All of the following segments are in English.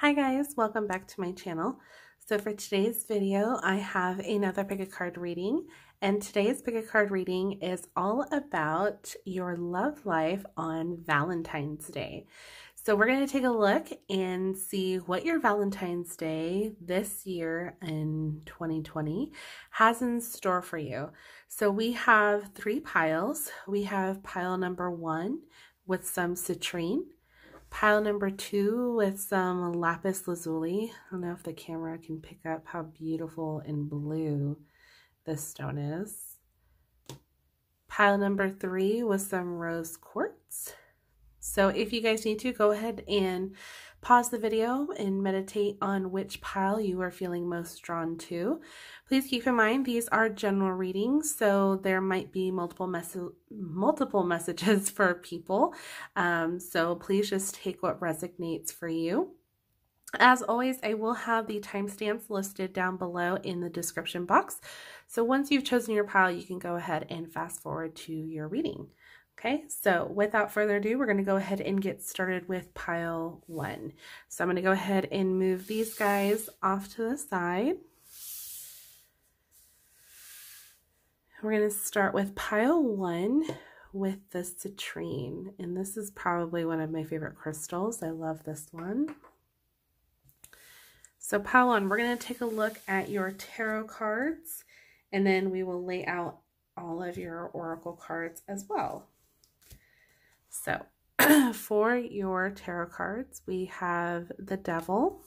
Hi guys, welcome back to my channel. So for today's video, I have another pick a card reading, and today's pick a card reading is all about your love life on Valentine's Day. So we're going to take a look and see what your Valentine's Day this year in 2020 has in store for you. So we have three piles. We have pile number 1 with some citrine, pile number 2 with some lapis lazuli. I don't know if the camera can pick up how beautiful and blue this stone is. Pile number 3 with some rose quartz. So if you guys need to, go ahead and pause the video and meditate on which pile you are feeling most drawn to. Please keep in mind these are general readings, so there might be multiple messages for people. So please just take what resonates for you. As always, I will have the timestamps listed down below in the description box. So once you've chosen your pile, you can go ahead and fast forward to your reading. Okay, so without further ado, we're going to go ahead and get started with pile 1. So I'm going to go ahead and move these guys off to the side. We're going to start with pile 1 with the citrine, and this is probably one of my favorite crystals. I love this one. So pile 1, we're going to take a look at your tarot cards, and then we will lay out all of your oracle cards as well. So for your tarot cards, we have the Devil,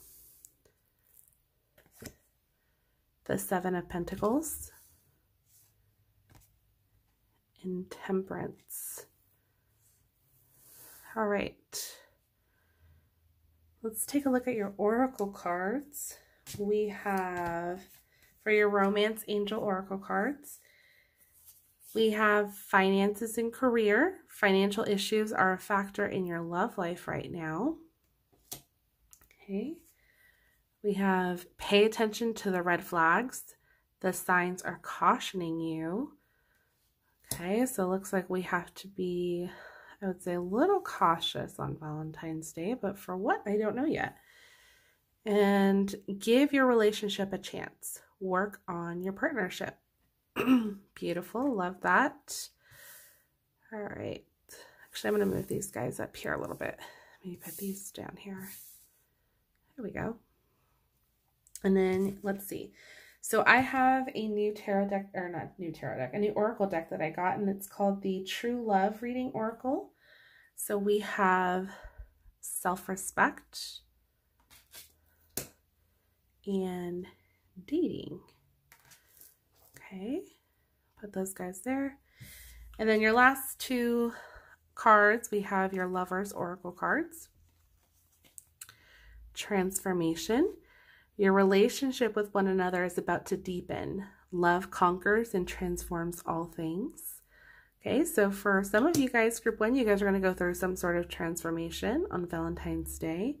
the Seven of Pentacles, and Temperance. All right, let's take a look at your oracle cards. We have, for your romance angel oracle cards, we have finances and career. Financial issues are a factor in your love life right now. Okay. We have pay attention to the red flags. The signs are cautioning you. Okay, so it looks like we have to be, I would say, a little cautious on Valentine's Day, but for what? I don't know yet. And give your relationship a chance. Work on your partnership. Beautiful, love that. All right, actually I'm going to move these guys up here a little bit. Maybe put these down here. There we go. And then let's see. So I have a new tarot deck, or not new tarot deck, a new oracle deck that I got, and it's called the True Love Reading Oracle. So we have self-respect and dating. Okay, put those guys there. And then your last two cards, we have your Lover's Oracle cards. Transformation. Your relationship with one another is about to deepen. Love conquers and transforms all things. Okay, so for some of you guys, group 1, you guys are going to go through some sort of transformation on Valentine's Day.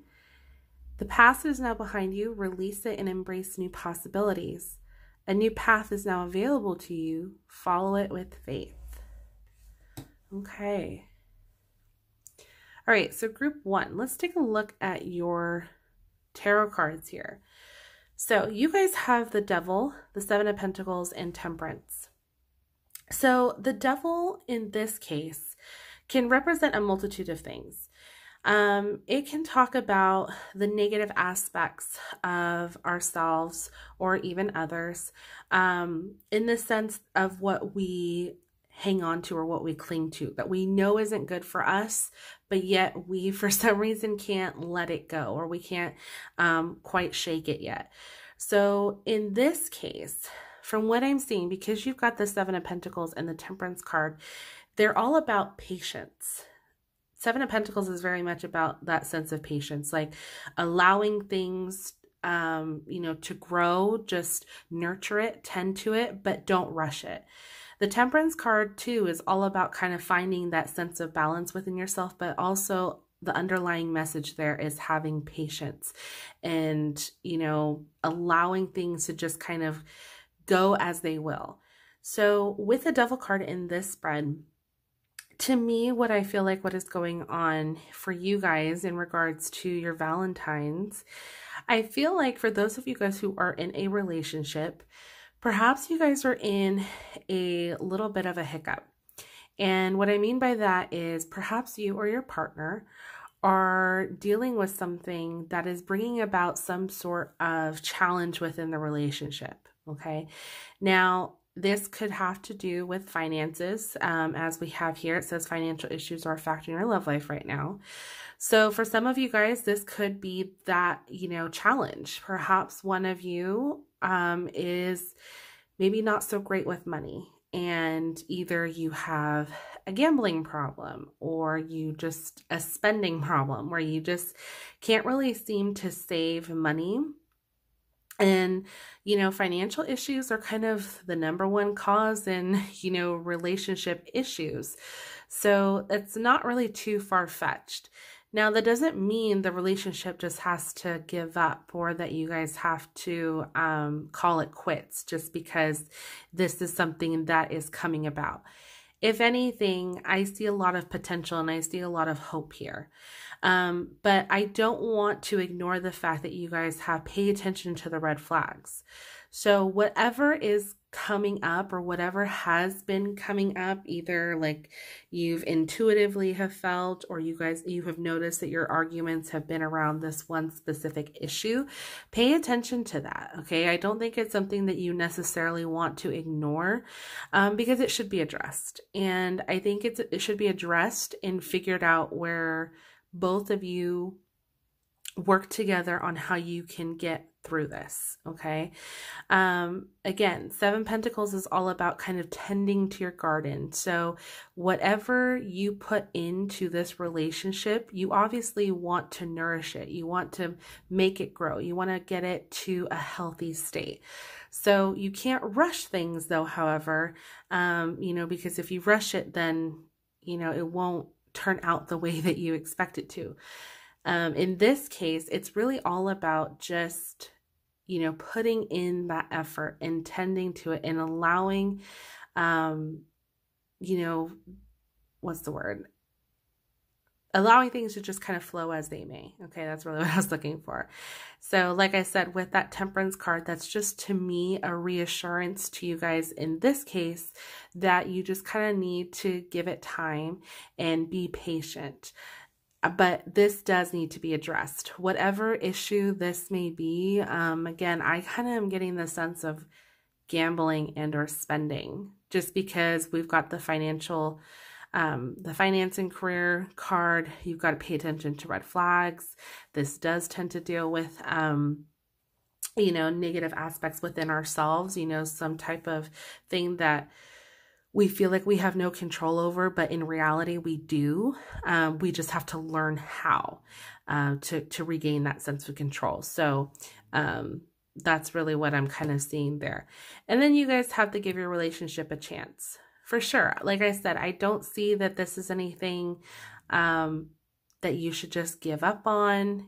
The past is now behind you. Release it and embrace new possibilities. A new path is now available to you. Follow it with faith. Okay. All right, so group 1, let's take a look at your tarot cards here. So you guys have the Devil, the Seven of Pentacles, and Temperance. So the Devil in this case can represent a multitude of things. It can talk about the negative aspects of ourselves or even others, in the sense of what we hang on to or what we cling to, that we know isn't good for us, but yet we, for some reason, can't let it go, or we can't quite shake it yet. So in this case, from what I'm seeing, because you've got the Seven of Pentacles and the Temperance card, they're all about patience. Seven of Pentacles is very much about that sense of patience, like allowing things, to grow, just nurture it, tend to it, but don't rush it. The Temperance card too is all about kind of finding that sense of balance within yourself, but also the underlying message there is having patience and, allowing things to just kind of go as they will. So with the Devil card in this spread, To me, what I feel like what is going on for you guys in regards to your Valentines, I feel like for those of you guys who are in a relationship, perhaps you guys are in a little bit of a hiccup. And what I mean by that is perhaps you or your partner are dealing with something that is bringing about some sort of challenge within the relationship. Okay. Now, this could have to do with finances. As we have here, it says financial issues are a factor in your love life right now. So for some of you guys, this could be that, challenge. Perhaps one of you is maybe not so great with money, and either you have a gambling problem or you just a spending problem where you just can't really seem to save money. And, financial issues are kind of the number one cause in, relationship issues. So it's not really too far-fetched. Now, that doesn't mean the relationship just has to give up or that you guys have to call it quits just because this is something that is coming about. If anything, I see a lot of potential and I see a lot of hope here. But I don't want to ignore the fact that you guys have paid attention to the red flags. So whatever is coming up or whatever has been coming up, either like you've intuitively have felt or you have noticed that your arguments have been around this one specific issue, pay attention to that. Okay. I don't think it's something that you necessarily want to ignore because it should be addressed. And I think it should be addressed and figured out where both of you work together on how you can get through this. Okay. Again, Seven Pentacles is all about kind of tending to your garden. So whatever you put into this relationship, you obviously want to nourish it. You want to make it grow. You want to get it to a healthy state. So you can't rush things though, however, because if you rush it, then, it won't turn out the way that you expect it to. In this case, it's really all about just, putting in that effort and tending to it and allowing, what's the word? Allowing things to just kind of flow as they may. Okay, that's really what I was looking for. So like I said, with that Temperance card, that's just to me a reassurance to you guys in this case that you just kind of need to give it time and be patient. But this does need to be addressed. Whatever issue this may be, again, I kind of am getting the sense of gambling and or spending just because we've got the financial the finance and career card. You've got to pay attention to red flags. This does tend to deal with, negative aspects within ourselves, some type of thing that we feel like we have no control over, but in reality we do. We just have to learn how to regain that sense of control. So that's really what I'm kind of seeing there. And then you guys have to give your relationship a chance. For sure. Like I said, I don't see that this is anything that you should just give up on.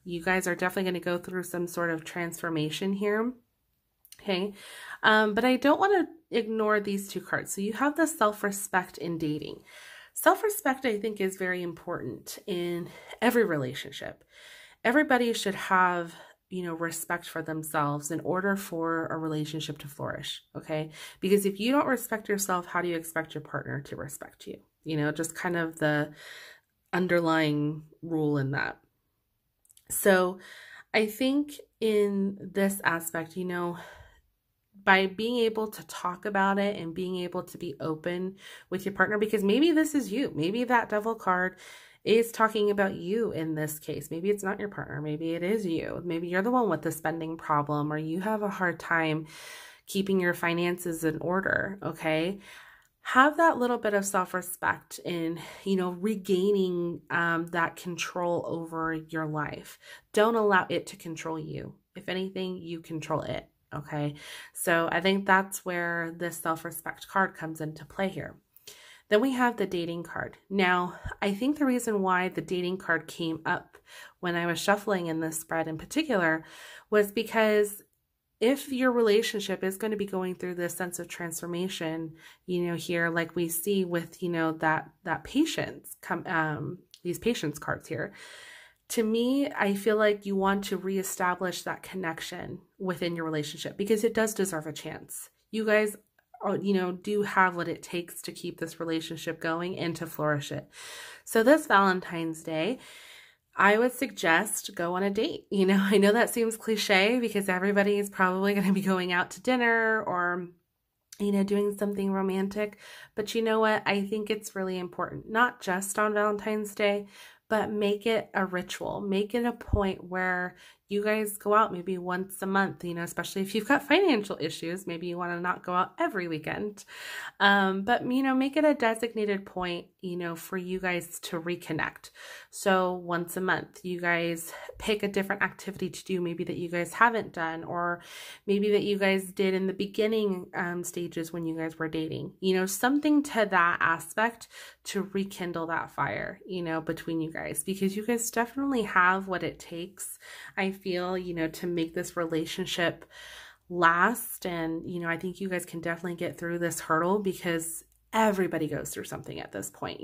You guys are definitely going to go through some sort of transformation here. Okay. But I don't want to ignore these two cards. So you have the self-respect in dating. Self-respect, I think, is very important in every relationship. Everybody should have respect for themselves in order for a relationship to flourish. Okay. Because if you don't respect yourself, how do you expect your partner to respect you? Just kind of the underlying rule in that. So I think in this aspect, by being able to talk about it and being able to be open with your partner, because maybe this is you, maybe that Devil card is talking about you in this case. Maybe it's not your partner. Maybe it is you. Maybe you're the one with the spending problem, or you have a hard time keeping your finances in order. Okay. Have that little bit of self-respect in, regaining that control over your life. Don't allow it to control you. If anything, you control it. Okay. So I think that's where this self-respect card comes into play here. Then we have the dating card. Now, I think the reason why the dating card came up when I was shuffling in this spread in particular was because if your relationship is going to be going through this sense of transformation, here, like we see with, that patience these patience cards here, to me, I feel like you want to reestablish that connection within your relationship because it does deserve a chance. You guys do have what it takes to keep this relationship going and to flourish it. So this Valentine's Day, I would suggest go on a date. I know that seems cliche because everybody is probably going to be going out to dinner or, doing something romantic. But you know what? I think it's really important, not just on Valentine's Day, but make it a ritual. Make it a point where you guys go out maybe once a month, especially if you've got financial issues. Maybe you want to not go out every weekend. But, make it a designated point, for you guys to reconnect. So once a month, you guys pick a different activity to do, maybe that you guys haven't done, or maybe that you guys did in the beginning stages when you guys were dating, something to that aspect to rekindle that fire, between you guys, because you guys definitely have what it takes, I feel, to make this relationship last. And, I think you guys can definitely get through this hurdle because everybody goes through something at this point.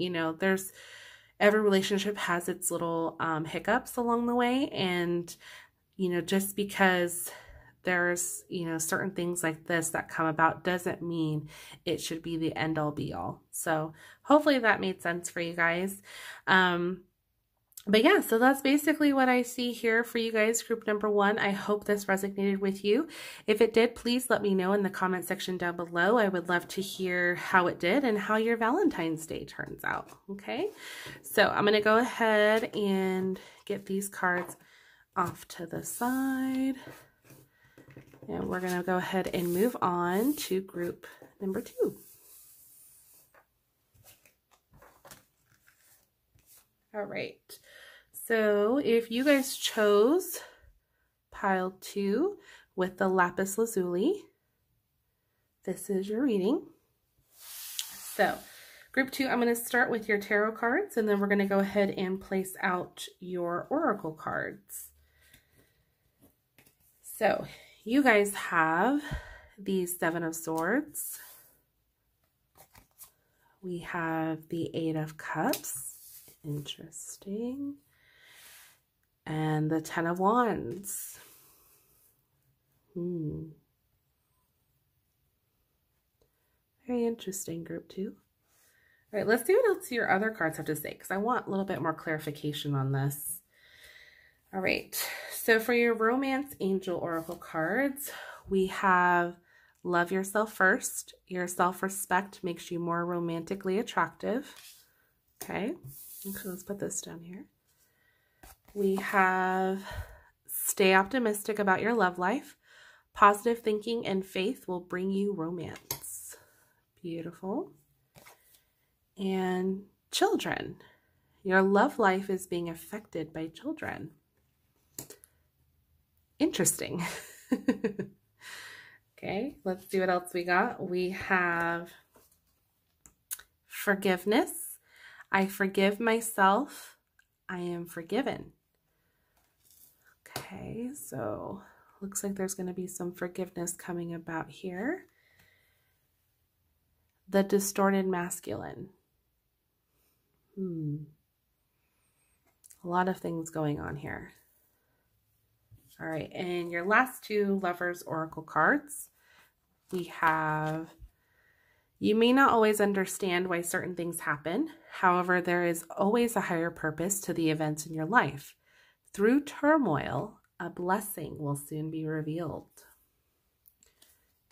Every relationship has its little hiccups along the way. And, just because there's, certain things like this that come about doesn't mean it should be the end all be all. So hopefully that made sense for you guys. But yeah, so that's basically what I see here for you guys, group number 1. I hope this resonated with you. If it did, please let me know in the comment section down below. I would love to hear how it did and how your Valentine's Day turns out, okay? So I'm going to go ahead and get these cards off to the side. And we're going to go ahead and move on to group number 2. All right. So if you guys chose pile 2 with the lapis lazuli, this is your reading. So group 2, I'm going to start with your tarot cards, and then we're going to go ahead and place out your oracle cards. So you guys have the 7 of Swords. We have the 8 of Cups. Interesting. And the 10 of Wands. Very interesting, group 2. All right, let's see what else your other cards have to say, because I want a little bit more clarification on this. All right, so for your romance angel oracle cards, we have love yourself first. Your self-respect makes you more romantically attractive. Okay, so let's put this down here. We have stay optimistic about your love life. Positive thinking and faith will bring you romance. Beautiful. And children. Your love life is being affected by children. Interesting. Okay, let's see what else we got. We have forgiveness. I forgive myself. I am forgiven. Okay, so looks like there's going to be some forgiveness coming about here. The distorted masculine. A lot of things going on here. All right, and your last 2 lovers oracle cards, we have, you may not always understand why certain things happen. However, there is always a higher purpose to the events in your life. Through turmoil, a blessing will soon be revealed.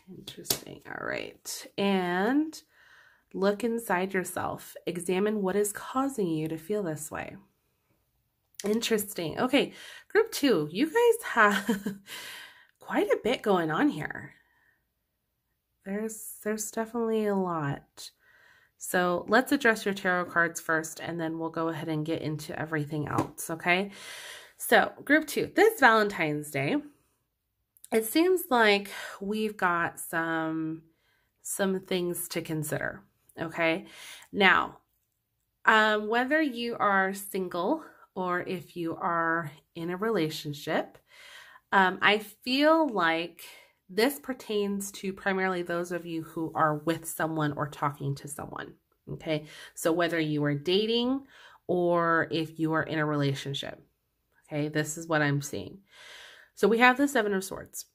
Interesting. All right. And look inside yourself. Examine what is causing you to feel this way. Interesting. Okay, group 2, you guys have quite a bit going on here. There's definitely a lot. So let's address your tarot cards first, and then we'll go ahead and get into everything else, okay? So group 2, this Valentine's Day, it seems like we've got some things to consider, okay? Now, whether you are single or if you are in a relationship, I feel like this pertains to primarily those of you who are with someone or talking to someone. Okay, so whether you are dating or if you are in a relationship, okay, this is what I'm seeing. So we have the Seven of Swords.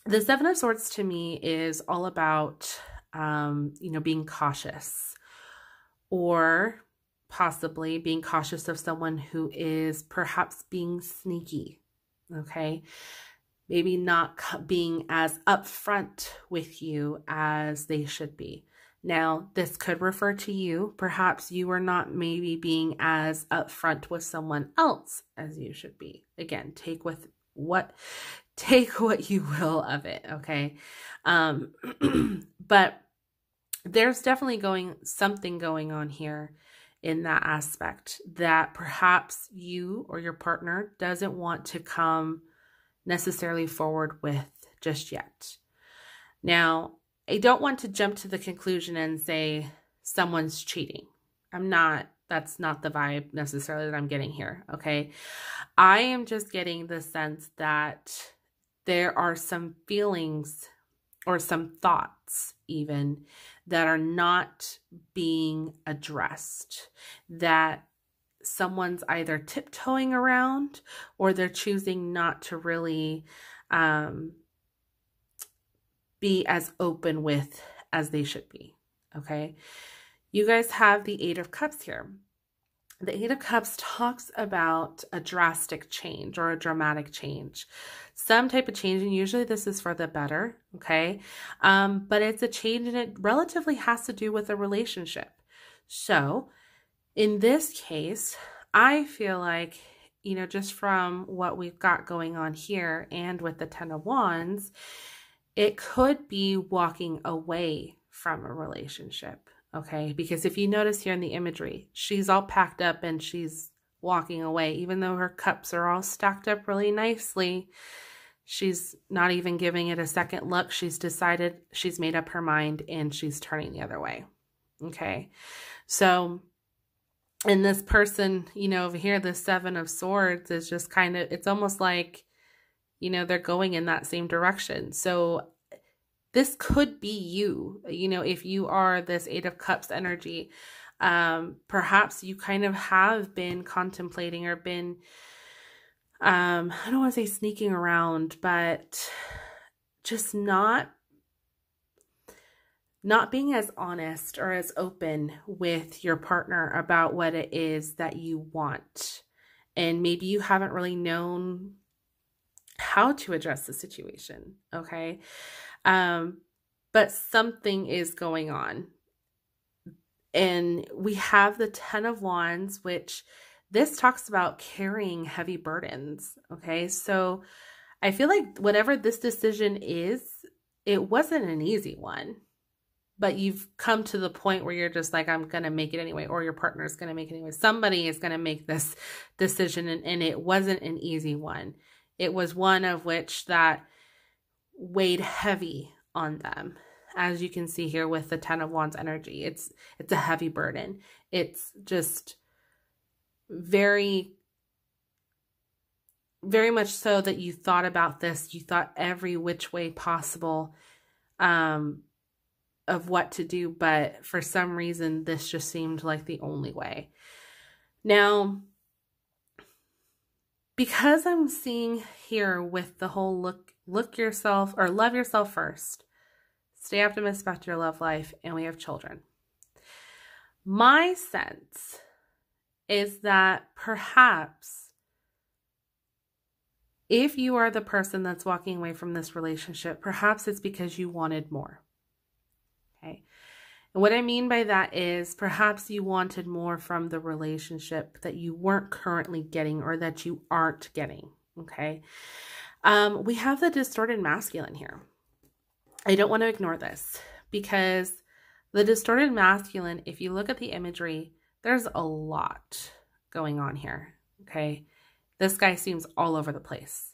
The Seven of Swords to me is all about, being cautious, or possibly being cautious of someone who is perhaps being sneaky, okay? Maybe not being as upfront with you as they should be. Now, this could refer to you. Perhaps you are not maybe being as upfront with someone else as you should be. Again, take what you will of it, okay? But there's definitely something going on here in that aspect that perhaps you or your partner doesn't want to come necessarily forward with just yet. Now, I don't want to jump to the conclusion and say someone's cheating. That's not the vibe necessarily that I'm getting here, okay? I am just getting the sense that there are some feelings or some thoughts even that are not being addressed, that someone's either tiptoeing around or they're choosing not to really be as open with as they should be, okay? You guys have the Eight of Cups here. The Eight of Cups talks about a drastic change or a dramatic change, some type of change, and usually this is for the better, okay? But it's a change and it relatively has to do with a relationship. So in this case, I feel like, just from what we've got going on here and with the Ten of Wands, it could be walking away from a relationship. Okay, because if you notice here in the imagery, she's all packed up and she's walking away, even though her cups are all stacked up really nicely. She's not even giving it a second look. She's decided, she's made up her mind, and she's turning the other way. Okay, so, and this person, over here, the Seven of Swords is just kind of, it's almost like, they're going in that same direction. So this could be you, if you are this Eight of Cups energy. Perhaps you kind of have been contemplating or been, I don't want to say sneaking around, but just not being as honest or as open with your partner about what it is that you want. And maybe you haven't really known how to address the situation, okay? But something is going on. And we have the Ten of Wands, which this talks about carrying heavy burdens, okay? So I feel like whatever this decision is, it wasn't an easy one, but you've come to the point where you're just like, I'm going to make it anyway, or your partner is going to make it anyway. Somebody is going to make this decision, and it wasn't an easy one. It was one of which that weighed heavy on them. As you can see here with the Ten of Wands energy, it's a heavy burden. It's just very, very much so that you thought about this. You thought every which way possible of what to do, but for some reason, this just seemed like the only way. Now, because I'm seeing here with the whole look yourself, or love yourself first, stay optimistic about your love life, and we have children. My sense is that perhaps if you are the person that's walking away from this relationship, perhaps it's because you wanted more. Okay. And what I mean by that is perhaps you wanted more from the relationship that you weren't currently getting, or that you aren't getting. Okay. We have the distorted masculine here. I don't want to ignore this, because the distorted masculine, if you look at the imagery, there's a lot going on here. Okay. This guy seems all over the place.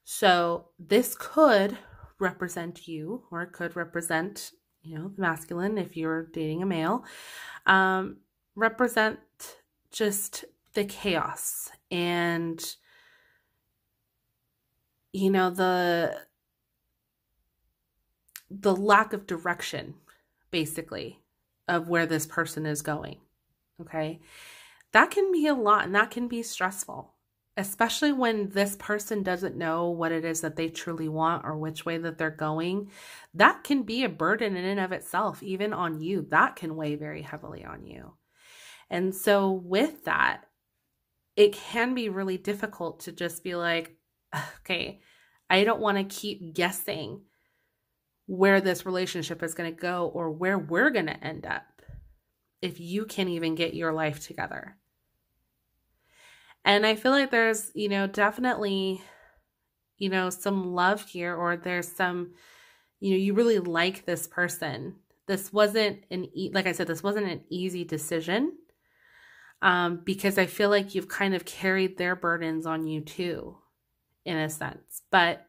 So this could represent you, or it could represent, the masculine, if you're dating a male, represent just the chaos and, the lack of direction, basically, of where this person is going. Okay. That can be a lot, and that can be stressful, especially when this person doesn't know what it is that they truly want or which way that they're going. That can be a burden in and of itself, even on you. That can weigh very heavily on you. And so with that, it can be really difficult to just be like, okay, I don't want to keep guessing where this relationship is going to go or where we're going to end up if you can't even get your life together. And I feel like there's, definitely, some love here, or there's some, you really like this person. This wasn't like I said, this wasn't an easy decision, because I feel like you've kind of carried their burdens on you too, in a sense, but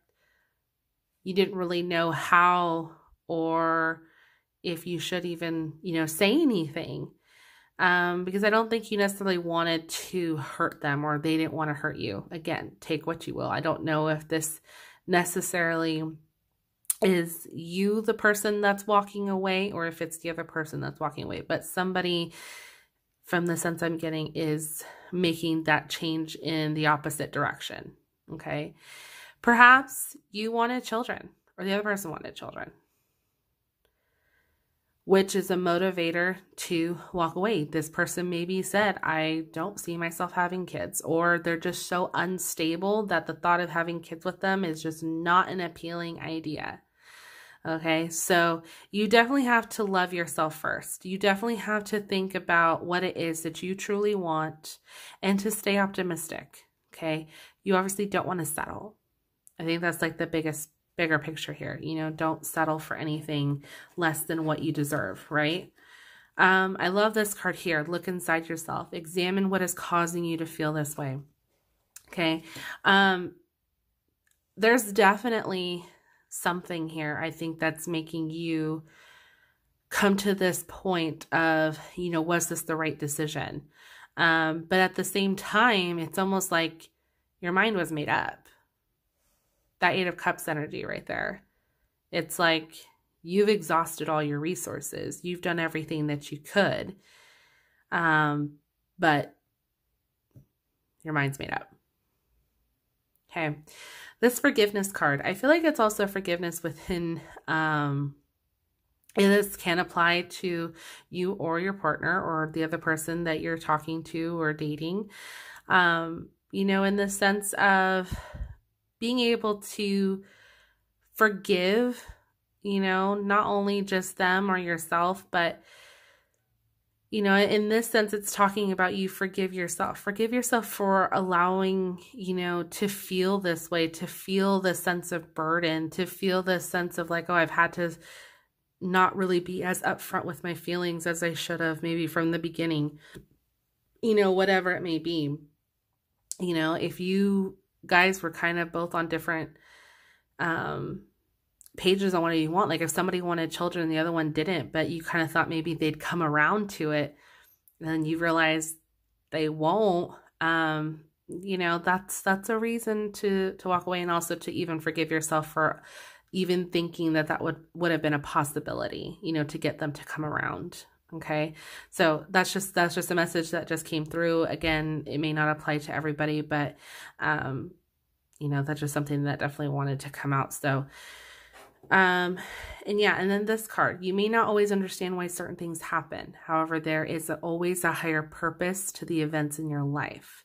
you didn't really know how, or if you should even, say anything. Because I don't think you necessarily wanted to hurt them, or they didn't want to hurt you. Again, take what you will. I don't know if this necessarily is you, the person that's walking away, or if it's the other person that's walking away. But somebody, from the sense I'm getting, is making that change in the opposite direction. Okay. Perhaps you wanted children, or the other person wanted children, which is a motivator to walk away. This person maybe said, I don't see myself having kids, or they're just so unstable that the thought of having kids with them is just not an appealing idea. Okay, so you definitely have to love yourself first. You definitely have to think about what it is that you truly want and to stay optimistic. Okay, you obviously don't want to settle. I think that's like the bigger picture here. Don't settle for anything less than what you deserve, right? I love this card here. Look inside yourself. Examine what is causing you to feel this way. Okay. There's definitely something here, I think, that's making you come to this point of, was this the right decision? But at the same time, it's almost like your mind was made up. That Eight of Cups energy right there. It's like you've exhausted all your resources. You've done everything that you could. But your mind's made up. Okay. This forgiveness card, I feel like it's also forgiveness within, this can apply to you or your partner or the other person that you're talking to or dating, in the sense of being able to forgive, not only just them or yourself, but, in this sense, it's talking about you forgive yourself. Forgive yourself for allowing, to feel this way, to feel the sense of burden, to feel the sense of like, oh, I've had to not really be as upfront with my feelings as I should have, maybe from the beginning, whatever it may be. If you guys were kind of both on different pages on what you want, like if somebody wanted children and the other one didn't, but you kind of thought maybe they'd come around to it, and then you realize they won't, that's a reason to walk away, and also to even forgive yourself for even thinking that would have been a possibility, to get them to come around. Okay. So that's just a message that just came through. Again, it may not apply to everybody, but, that's just something that definitely wanted to come out. So, and then this card, you may not always understand why certain things happen. However, there is always a higher purpose to the events in your life.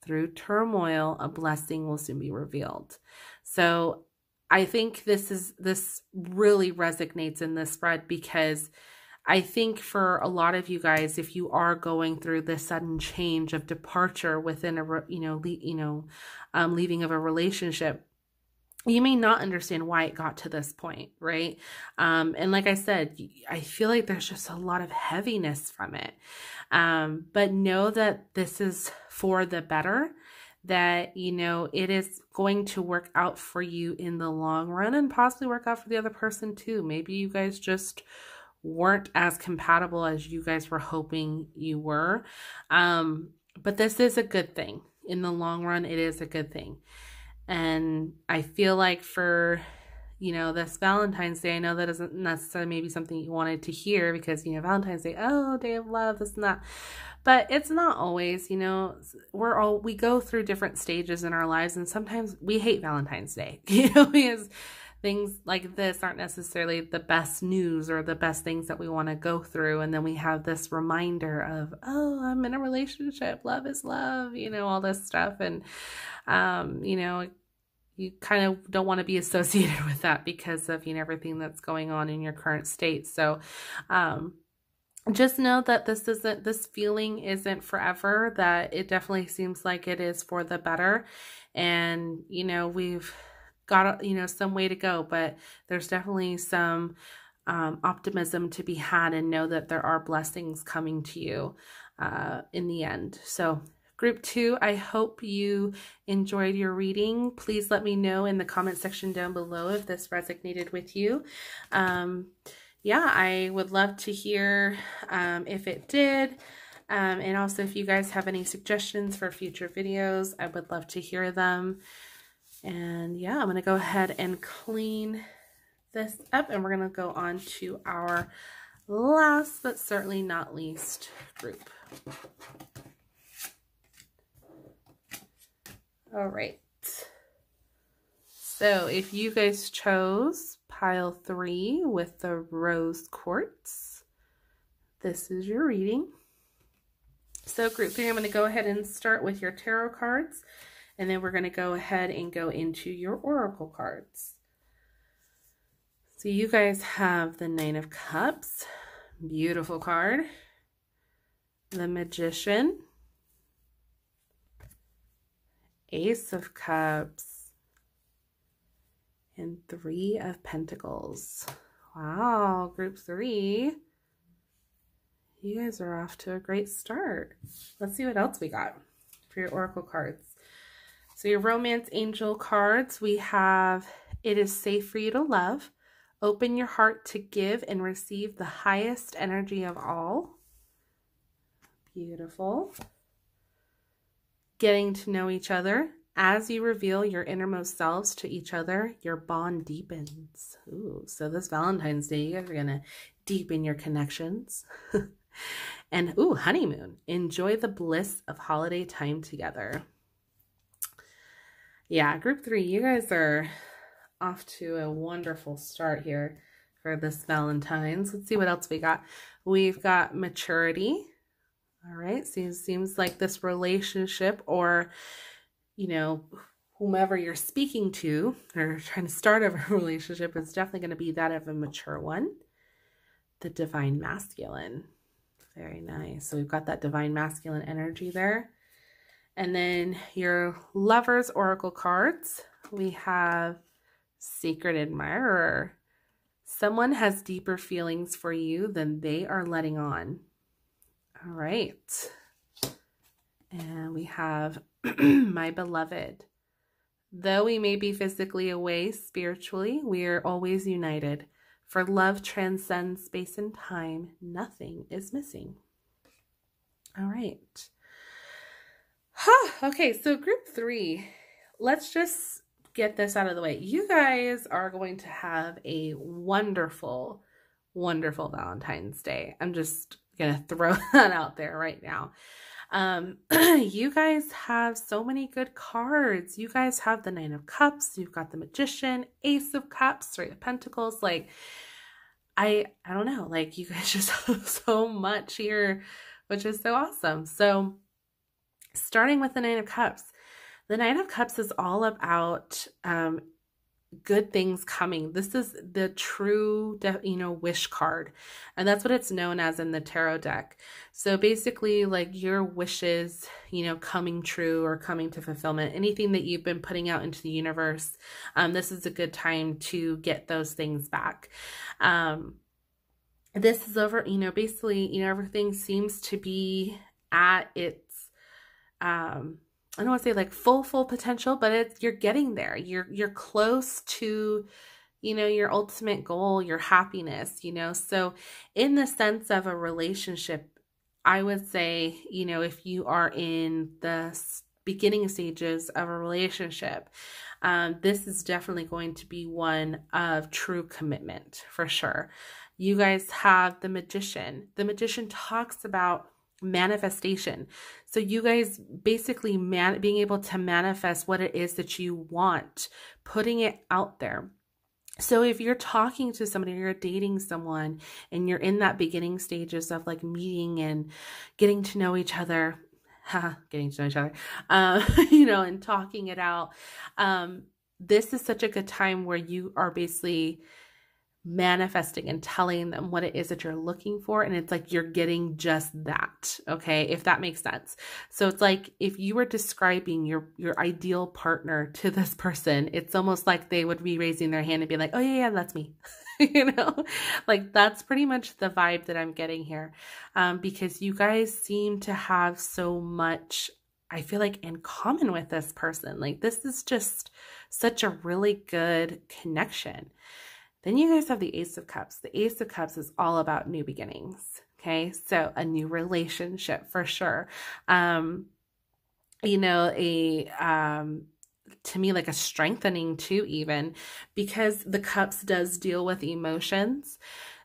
Through turmoil, a blessing will soon be revealed. So I think this really resonates in this spread, because I think for a lot of you guys, if you are going through this sudden change of departure within leaving of a relationship, you may not understand why it got to this point, right? And like I said, I feel like there's just a lot of heaviness from it. But know that this is for the better, that, it is going to work out for you in the long run, and possibly work out for the other person too. Maybe you guys just weren't as compatible as you guys were hoping you were. But this is a good thing. In the long run, it is a good thing. And I feel like for you know, this Valentine's Day. I know that isn't necessarily maybe something you wanted to hear because, you know, Valentine's Day, oh, day of love, this and that. But it's not always, you know, we go through different stages in our lives, and sometimes we hate Valentine's Day, you know, because things like this aren't necessarily the best news or the best things that we want to go through. And then we have this reminder of, oh, I'm in a relationship. Love is love, you know, all this stuff. And, you know, you kind of don't want to be associated with that because of, you know, everything that's going on in your current state. So, just know that this feeling isn't forever, that it definitely seems like it is for the better. And, you know, we've got, you know, some way to go, but there's definitely some optimism to be had, and know that there are blessings coming to you in the end. So Group 2, I hope you enjoyed your reading. Please let me know in the comment section down below if this resonated with you. Yeah, I would love to hear if it did. And also if you guys have any suggestions for future videos, I would love to hear them. And yeah, I'm going to go ahead and clean this up, and we're going to go on to our last but certainly not least group. All right. So if you guys chose pile 3 with the rose quartz, this is your reading. So group 3, I'm going to go ahead and start with your tarot cards, and then we're going to go ahead and go into your oracle cards. So you guys have the 9 of Cups, beautiful card, the Magician, Ace of Cups, and 3 of Pentacles. Wow, group 3. You guys are off to a great start. Let's see what else we got for your oracle cards. So your romance angel cards, we have, it is safe for you to love. Open your heart to give and receive the highest energy of all. Beautiful. Getting to know each other. As you reveal your innermost selves to each other, your bond deepens. Ooh, so this Valentine's Day, you guys are going to deepen your connections. And ooh, honeymoon. Enjoy the bliss of holiday time together. Yeah, group 3, you guys are off to a wonderful start here for this Valentine's. Let's see what else we got. We've got maturity. All right, so it seems like this relationship, or, you know, whomever you're speaking to or trying to start a relationship, is definitely going to be that of a mature one. The divine masculine. Very nice. So we've got that divine masculine energy there. And then your lover's oracle cards, we have Sacred Admirer. Someone has deeper feelings for you than they are letting on. All right. And we have My Beloved. Though we may be physically away, spiritually, we are always united. For love transcends space and time. Nothing is missing. All right. Okay, so group 3, let's just get this out of the way. You guys are going to have a wonderful, wonderful Valentine's Day. I'm just going to throw that out there right now. You guys have so many good cards. You guys have the 9 of Cups. You've got the Magician, Ace of Cups, 3 of Pentacles. Like, I don't know, like, you guys just have so much here, which is so awesome. So starting with the 9 of Cups. The 9 of Cups is all about good things coming. This is the true, wish card. And that's what it's known as in the tarot deck. So basically, like, your wishes, coming true or coming to fulfillment, anything that you've been putting out into the universe, this is a good time to get those things back. This is over, basically, everything seems to be at its, I don't want to say like full potential, but you're getting there. You're close to, your ultimate goal, your happiness, So in the sense of a relationship, I would say, if you are in the beginning stages of a relationship, this is definitely going to be one of true commitment for sure. You guys have the Magician. The Magician talks about manifestation. So you guys basically being able to manifest what it is that you want, putting it out there. So if you're talking to somebody, or you're dating someone, and you're in that beginning stages of like meeting and getting to know each other, getting to know each other, you know, and talking it out, this is such a good time where you are basically manifesting and telling them what it is that you're looking for. And it's like you're getting just that. Okay. If that makes sense. So it's like if you were describing your ideal partner to this person, it's almost like they would be raising their hand and be like, oh yeah, that's me. You know, like that's pretty much the vibe that I'm getting here. Because you guys seem to have so much, I feel like, in common with this person. Like this is just such a really good connection. Then you guys have the Ace of Cups. The Ace of Cups is all about new beginnings. Okay. So a new relationship for sure. You know, to me, like a strengthening too, even because the Cups does deal with emotions,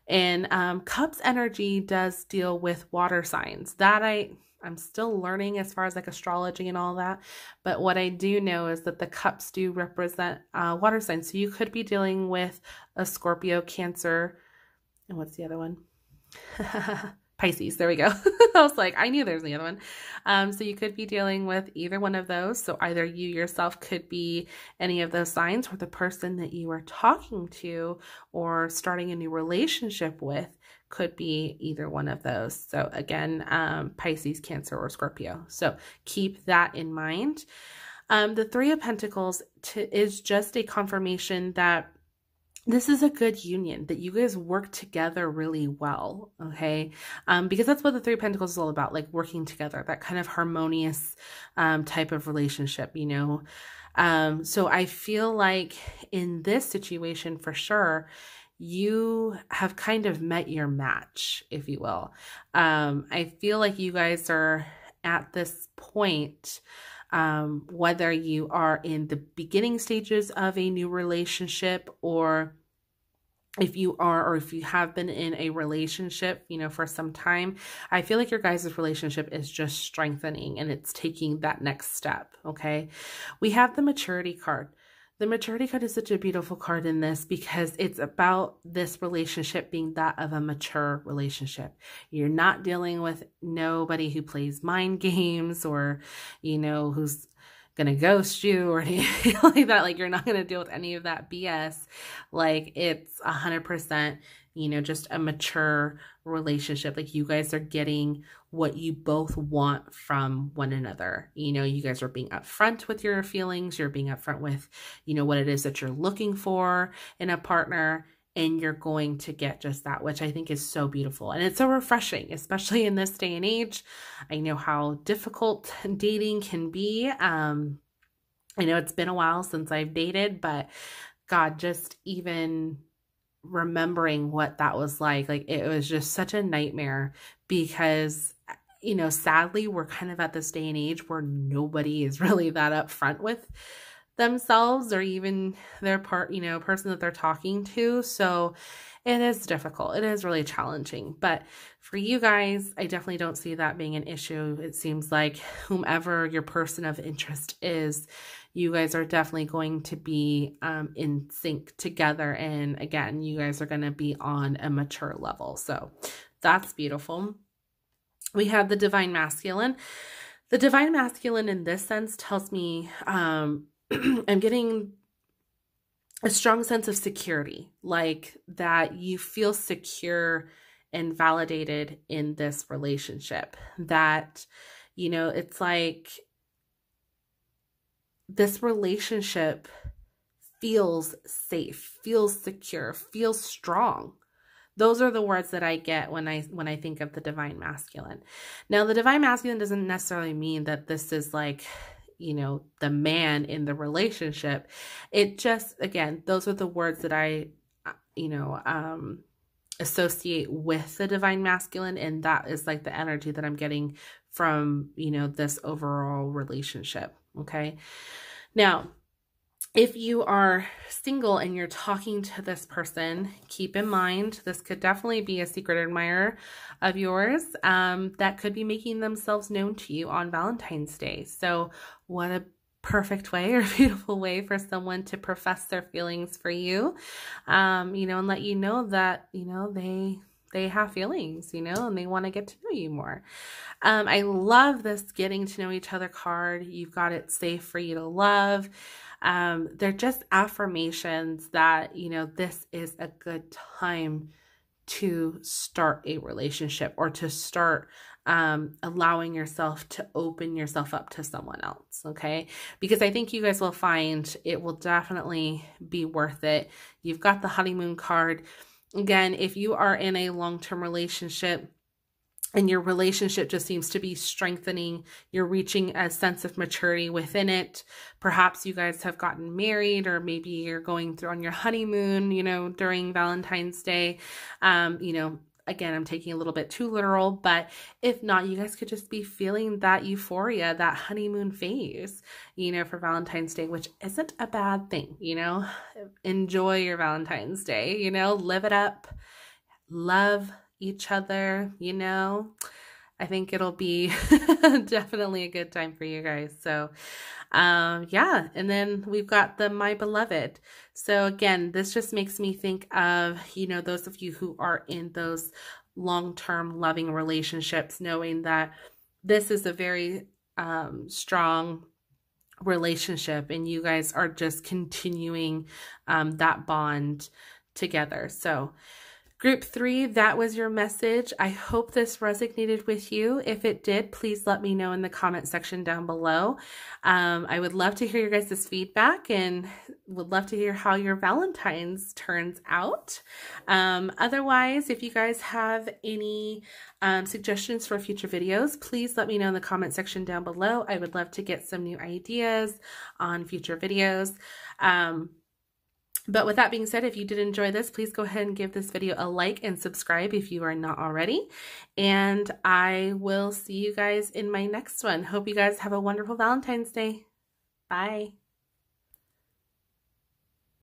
and Cups energy does deal with water signs. That I'm still learning as far as like astrology and all that. But what I do know is that the Cups do represent water signs. So you could be dealing with a Scorpio, Cancer, and what's the other one? Pisces. There we go. I was like, I knew there was the other one. So you could be dealing with either one of those. So either you yourself could be any of those signs, or the person that you are talking to or starting a new relationship with could be either one of those. So again, Pisces, Cancer, or Scorpio. So keep that in mind. The Three of Pentacles is just a confirmation that this is a good union, that you guys work together really well, okay? Because that's what the Three of Pentacles is all about, like working together, that kind of harmonious type of relationship, you know? So I feel like in this situation, for sure, you have kind of met your match, if you will. I feel like you guys are at this point, whether you are in the beginning stages of a new relationship, or if you are, or if you have been in a relationship, you know, for some time, I feel like your guys' relationship is just strengthening and it's taking that next step. Okay. We have the Maturity card. The Maturity card is such a beautiful card in this because it's about this relationship being that of a mature relationship. You're not dealing with nobody who plays mind games, or, you know, who's going to ghost you or anything like that. Like, you're not going to deal with any of that BS. Like, it's 100%, you know, just a mature relationship. Like, you guys are getting what you both want from one another. You know, you guys are being upfront with your feelings. You're being upfront with, you know, what it is that you're looking for in a partner. And you're going to get just that, which I think is so beautiful. And it's so refreshing, especially in this day and age. I know how difficult dating can be. I know it's been a while since I've dated, but God, just even remembering what that was like it was just such a nightmare, because, you know, sadly, we're kind of at this day and age where nobody is really that upfront with themselves, or even their person that they're talking to. So it is difficult. It is really challenging. But for you guys, I definitely don't see that being an issue. It seems like whomever your person of interest is, you guys are definitely going to be in sync together. And again, you guys are going to be on a mature level. So that's beautiful. We have the Divine Masculine. The Divine Masculine in this sense tells me I'm getting a strong sense of security, like that you feel secure and validated in this relationship, that, you know, it's like this relationship feels safe, feels secure, feels strong. Those are the words that I get when I think of the Divine Masculine. Now, the Divine Masculine doesn't necessarily mean that this is like, you know, the man in the relationship. It just, again, those are the words that I, you know, associate with the Divine Masculine. And that is like the energy that I'm getting from, you know, this overall relationship. Okay. Now, if you are single and you're talking to this person, keep in mind, this could definitely be a secret admirer of yours that could be making themselves known to you on Valentine's Day. So what a perfect way or beautiful way for someone to profess their feelings for you, you know, and let you know that, you know, they have feelings, you know, and they want to get to know you more. I love this getting to know each other card. You've got it safe for you to love. They're just affirmations that, you know, this is a good time to start a relationship or to start allowing yourself to open yourself up to someone else, okay? Because I think you guys will find it will definitely be worth it. You've got the honeymoon card. Again, if you are in a long-term relationship, and your relationship just seems to be strengthening, you're reaching a sense of maturity within it. Perhaps you guys have gotten married, or maybe you're going through on your honeymoon, you know, during Valentine's Day. You know, again, I'm taking a little bit too literal, but if not, you guys could just be feeling that euphoria, that honeymoon phase, you know, for Valentine's Day, which isn't a bad thing, you know. Enjoy your Valentine's Day, you know, live it up, love each other, you know. I think it'll be definitely a good time for you guys. So yeah, and then we've got the My Beloved. So again, this just makes me think of, you know, those of you who are in those long-term loving relationships, knowing that this is a very strong relationship and you guys are just continuing that bond together. So Group 3, that was your message. I hope this resonated with you. If it did, please let me know in the comment section down below. I would love to hear your guys' feedback and would love to hear how your Valentine's turns out. Otherwise, if you guys have any suggestions for future videos, please let me know in the comment section down below. I would love to get some new ideas on future videos. But with that being said, if you did enjoy this, please go ahead and give this video a like and subscribe if you are not already. And I will see you guys in my next one. Hope you guys have a wonderful Valentine's Day. Bye.